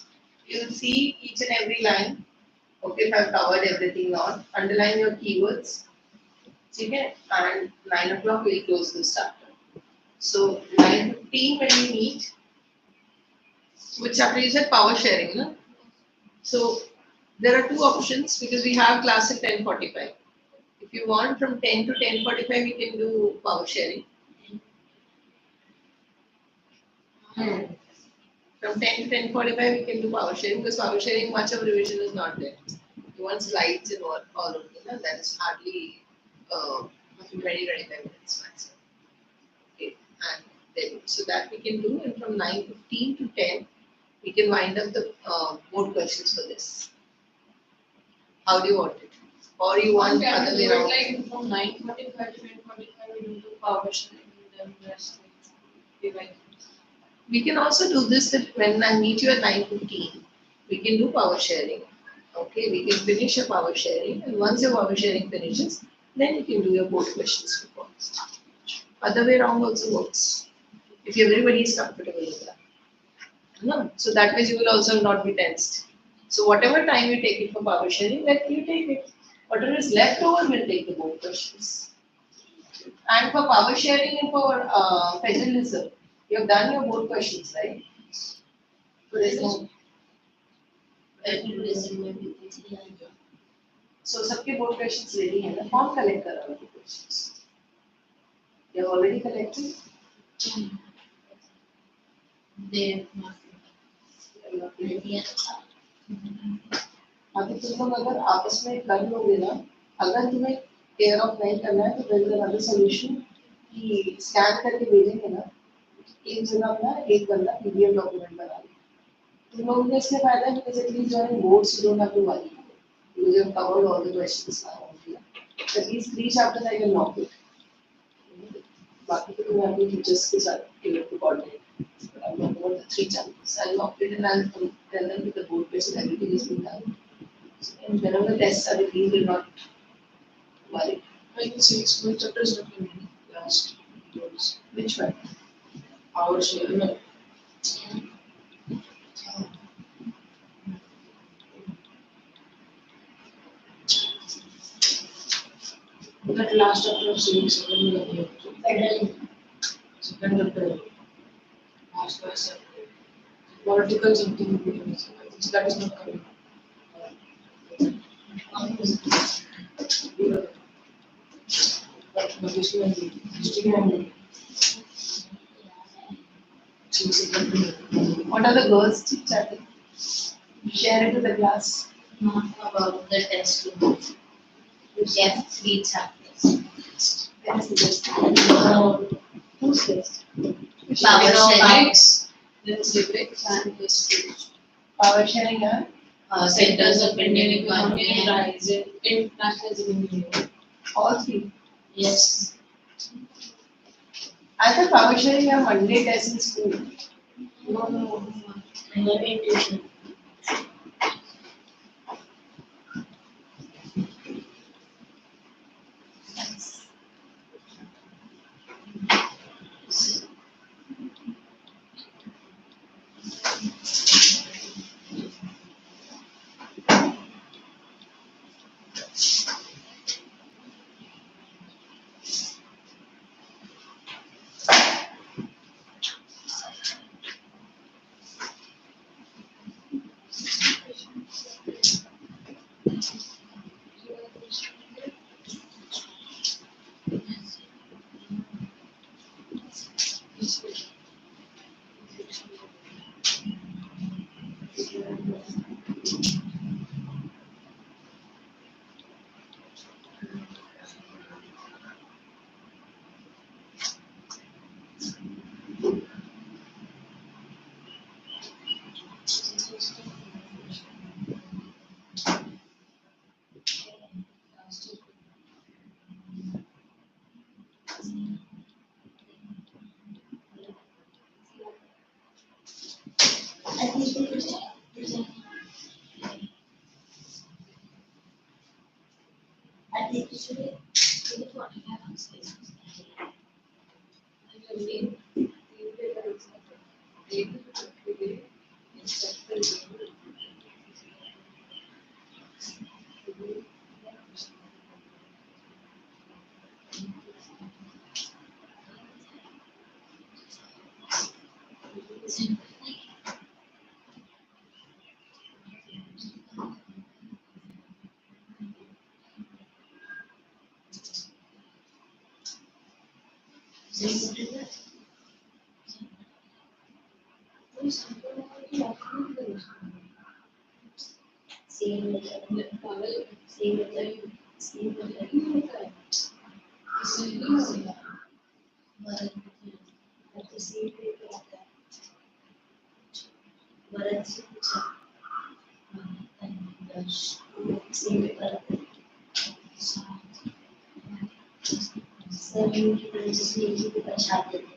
You will see each and every line. Okay, if I've covered everything now, underline your keywords. Okay, and 9 o'clock we'll close this chapter. So 9:15 when we meet, which chapter you said power sharing, no? So there are two options because we have class at 10:45. If you want from 10 to 10:45, we can do power sharing. From 10 to 10:45, we can do power sharing because power sharing, much of revision is not there. You want slides and all of them, that is hardly 20-25 minutes maximum. Okay, and then so that we can do, and from 9:15 to 10, we can wind up the board questions for this. How do you want it? Or you want Can other we way do it around? like from 9:45 to 10:45 we do the power sharing and then rest we like. We can also do this that when I meet you at 9:15, we can do power sharing. Okay, we can finish your power sharing, and once your power sharing finishes, then you can do your board questions before. Other way around also works. If everybody is comfortable with that. No, so that way you will also not be tensed. So whatever time you take it for power sharing, let you take it. Whatever is left over, we'll take the board questions. And for power sharing and for federalism, you have done your board questions, right? So there's no. So सबके board questions ready है ना? कौन collect कर रहा है board questions? You have already collected. अभी तुम लोग अगर आपस में कर लोगे ना, अगर तुम्हें केयर ऑफ नहीं करना है तो there is another solution कि स्कैन करके भेजेंगे ना, एक जगह अपना एक बंदा PDF डॉक्यूमेंट बना ले. तुम लोगों को इससे फायदा है because at least during boards you don't have to worry. You have covered all the questions now. At least 3 chapters I can knock it. बाकी तो तुम अपने teachers के साथ give it to coordinate. But I'm talking about the 3 chapters. I'll knock it and I'll tell them with the board question everything is being done. And whenever the tests are released, will not worry. I can say school chapter is not coming last. Which one? Power sharing. No. That last chapter of civics will be Federalism. second chapter. Last class. Political something will be missing. That is not coming. But this one will be. History and What are the girls chit chatting? Share it with the class. Not about the test room. We have 3 chapters. Where is the best? Who's best? Power sharing. Then civics and history. Power sharing and Centers of Indian economy and Rising internationalism in India. all 3. yes. I thought power sharing are Monday tests in school. No. Maybe tuition. Usually, 45 answers. And your main paper is able to create instructional Same method. Same method. Same method. But the same paper आता है. भरत से पूछा. Same paper आता है. Sir उनकी वजह से एक ही पेपर छापते थे.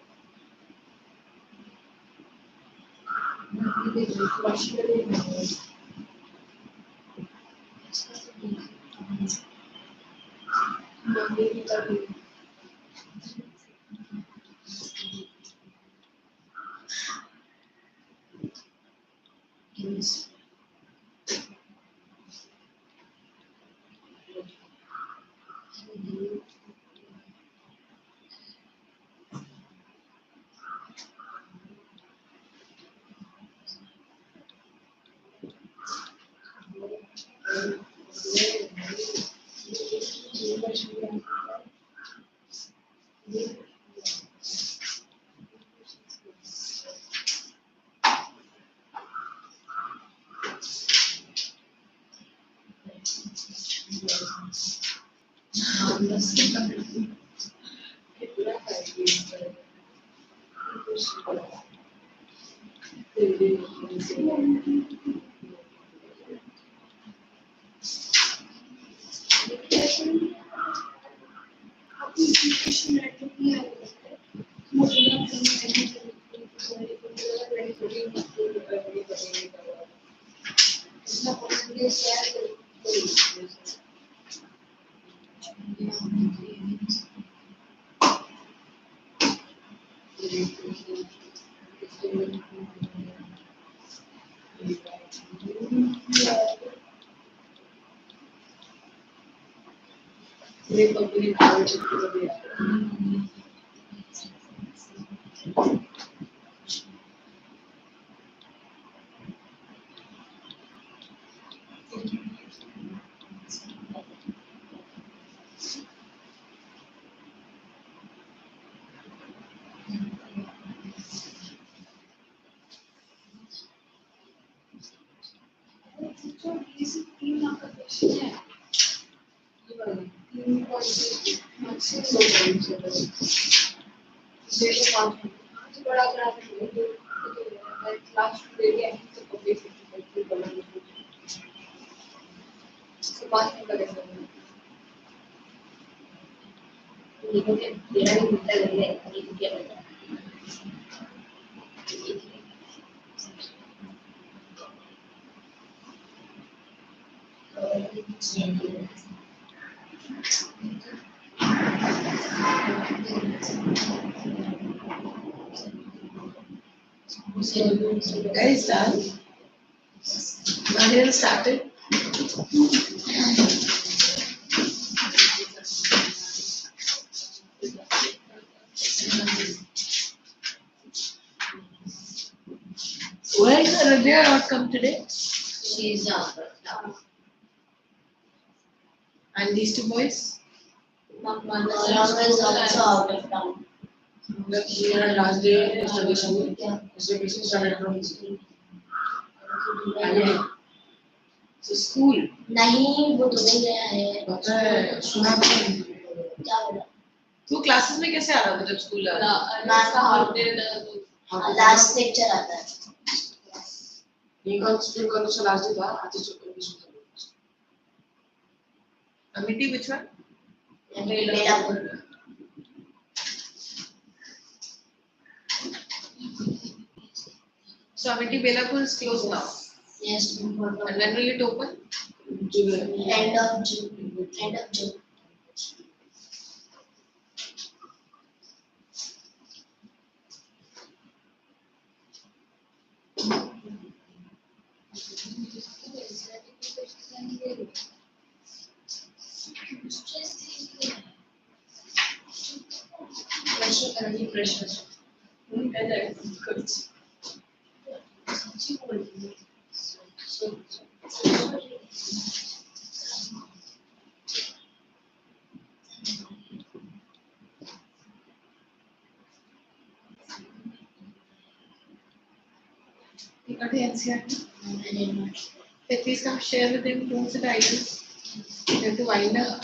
Guys, done. Manuel started. Why is Radhya not come today? She's down. And these two boys? Mama is also out of town. We had last day yesterday school. Yeah. Yesterday patient started from school. Again. So school. नहीं वो Dubai गया है. पता है सुना था. क्या बोला? तू क्लासेस में कैसे आ रहा था जब स्कूल आ रहा? लास्ट लेक्चर आता है. ये कौन स्कूल कौन सा लास्ट डे था? आज तो चुप सुना. Amity, which one? Belapur. So Amity Belapur is closed now. Yes. And when will it open? July. End of June. End of June. Family pressure. Good. You got the NCRT? I did not. At least come share with them notes and ideas. You have to wind up.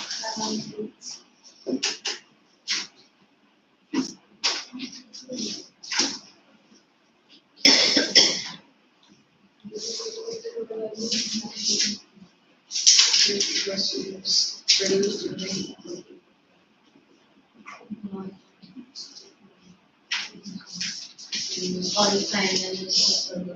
All final.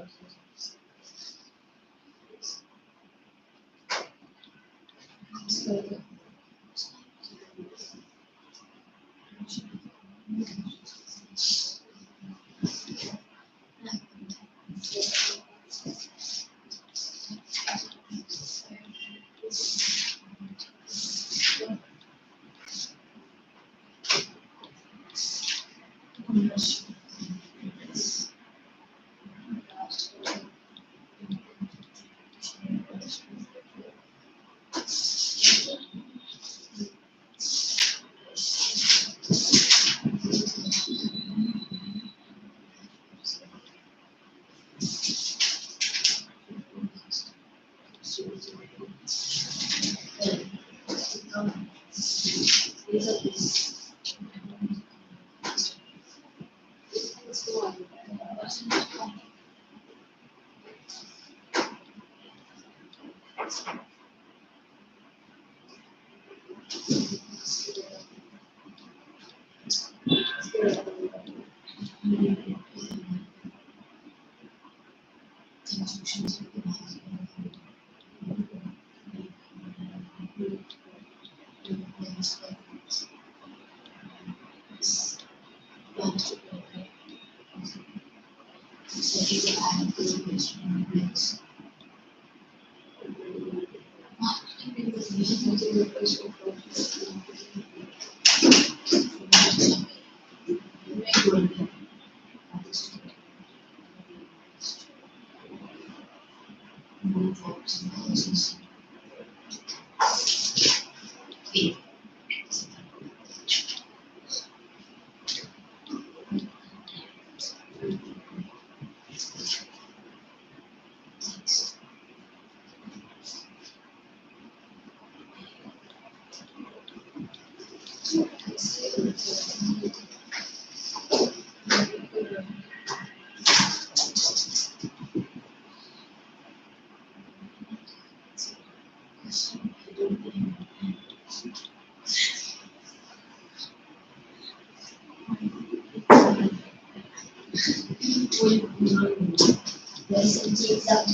VSH exam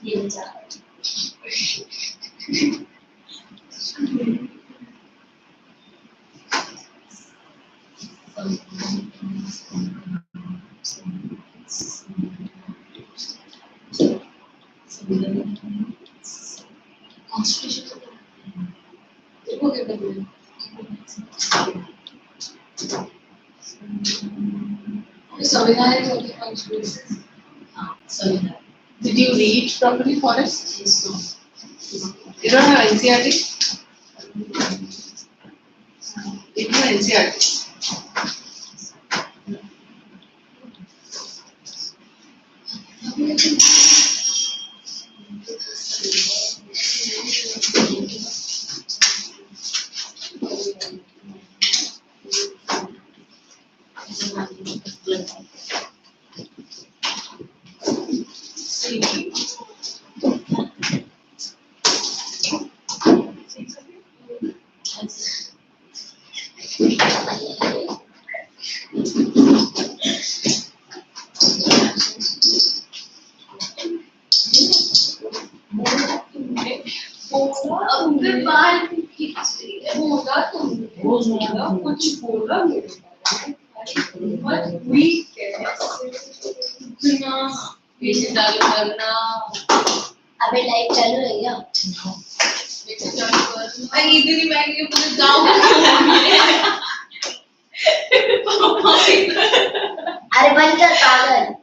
DVJ. Constitution. It will get the Samvidhan is also constitution. Sorry. Did you read properly for us? Yes, You don't have NCRT? Did you have NCRT? अपने बाल भी खींचती है बोला तुमने कुछ बोला मेरे बारे में we कैसे ना ये चालू करना अबे लाइव चालू है क्या? ये चालू करना मैं इधर ही बैठ के पूरे गांव में अरे बंद कर पागल